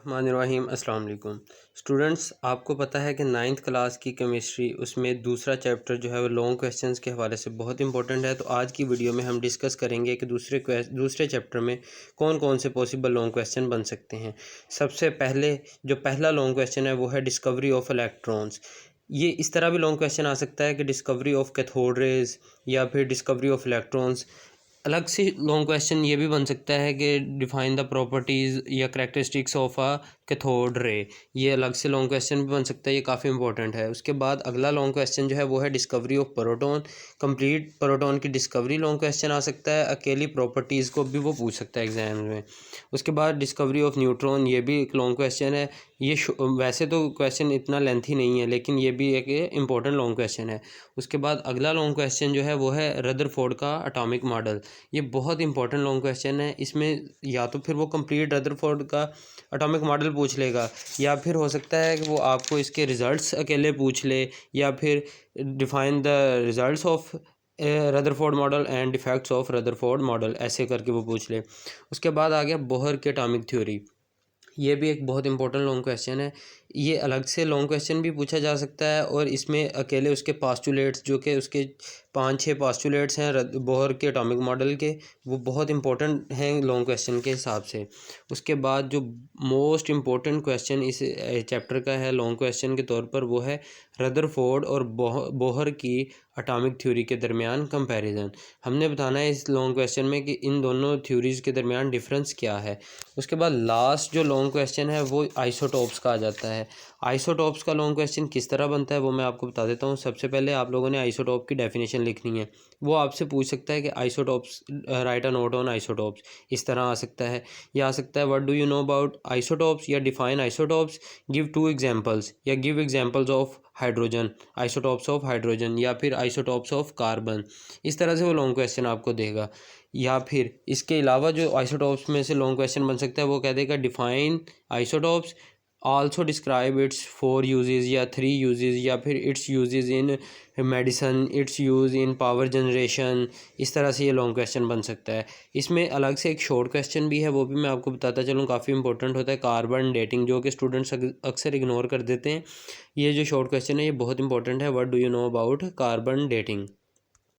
बिस्मिल्लाहिर्रहमानिर्रहीम। अस्सलाम वालेकुम स्टूडेंट्स, आपको पता है कि नाइन्थ क्लास की केमिस्ट्री उसमें दूसरा चैप्टर जो है वो लॉन्ग क्वेश्चंस के हवाले से बहुत इंपॉर्टेंट है। तो आज की वीडियो में हम डिस्कस करेंगे कि दूसरे चैप्टर में कौन कौन से पॉसिबल लॉन्ग क्वेश्चन बन सकते हैं। सबसे पहले जो पहला लॉन्ग क्वेश्चन है वो है डिस्कवरी ऑफ इलेक्ट्रॉन्स। ये इस तरह भी लॉन्ग क्वेश्चन आ सकता है कि डिस्कवरी ऑफ कैथोड रेज या फिर डिस्कवरी ऑफ इलेक्ट्रॉन्स। अलग से लॉन्ग क्वेश्चन ये भी बन सकता है कि डिफाइन द प्रॉपर्टीज़ या characteristics of a cathode ray. ये अलग से लॉन्ग क्वेश्चन भी बन सकता है, ये काफ़ी इंपॉर्टेंट है। उसके बाद अगला लॉन्ग क्वेश्चन जो है वो है discovery of proton. Complete proton की डिस्कवरी लॉन्ग क्वेश्चन आ सकता है, अकेली प्रॉपर्टीज़ को भी वो पूछ सकता है एग्जाम में। उसके बाद डिस्कवरी ऑफ न्यूट्रॉन, ये भी एक लॉन्ग क्वेश्चन है। ये वैसे तो क्वेश्चन इतना लेंथी नहीं है लेकिन ये भी एक इम्पॉर्टेंट लॉन्ग क्वेश्चन है। उसके बाद अगला लॉन्ग क्वेश्चन जो है वो है रदरफोर्ड का एटॉमिक मॉडल। ये बहुत इंपॉर्टेंट लॉन्ग क्वेश्चन है। इसमें या तो फिर वो कंप्लीट रदरफोर्ड का एटॉमिक मॉडल पूछ लेगा, या फिर हो सकता है कि वो आपको इसके रिज़ल्ट्स अकेले पूछ ले, या फिर define the results of Rutherford model and defects of Rutherford model, ऐसे करके वो पूछ ले। उसके बाद आ गया बोहर की एटॉमिक थ्योरी। ये भी एक बहुत इंपॉर्टेंट लॉन्ग क्वेश्चन है। ये अलग से लॉन्ग क्वेश्चन भी पूछा जा सकता है और इसमें अकेले उसके पास्टुलेट्स, जो कि उसके 5-6 पास्टुलेट्स हैं बोहर के एटॉमिक मॉडल के, वो बहुत इंपॉर्टेंट हैं लॉन्ग क्वेश्चन के हिसाब से। उसके बाद जो मोस्ट इंपॉर्टेंट क्वेश्चन इस चैप्टर का है लॉन्ग क्वेश्चन के तौर पर, वो है रदरफोर्ड और बोहर की एटॉमिक थ्योरी के दरमियान कंपैरिजन। हमने बताना है इस लॉन्ग क्वेश्चन में कि इन दोनों थ्योरीज़ के दरमियान डिफरेंस क्या है। उसके बाद लास्ट जो लॉन्ग क्वेश्चन है वो आइसोटॉप्स का आ जाता है। आइसोटॉप्स का लॉन्ग क्वेश्चन किस तरह बनता है वो मैं आपको बता देता हूँ। सबसे पहले आप लोगों ने आइसोटॉप की डेफिनेशन लिखनी है। वो आपसे पूछ सकता है कि isotopes, right a note on isotopes, इस तरह आ सकता है। या आ सकता है what do you know about isotopes, या डिफाइन आइसोटॉप्स, गिव 2 एग्जांपल्स, या give examples of hydrogen, isotopes of hydrogen, या फिर आइसोटॉप्स ऑफ कार्बन। इस तरह से वो लॉन्ग क्वेश्चन आपको देगा। या फिर इसके अलावा जो आइसोटॉप्स में से लॉन्ग क्वेश्चन बन सकता है वो कह देगा define isotopes, also describe its 4 uses या 3 यूजेस, या फिर its uses in medicine, its use in power generation. इस तरह से ये लॉन्ग क्वेश्चन बन सकता है। इसमें अलग से एक शॉर्ट क्वेश्चन भी है, वो भी मैं आपको बताता चलूँ, काफ़ी इंपॉर्टेंट होता है, कार्बन डेटिंग, जो कि स्टूडेंट्स अक्सर इग्नोर कर देते हैं। ये जो शॉर्ट क्वेश्चन है ये बहुत इंपॉर्टेंट है, what do you know about carbon dating.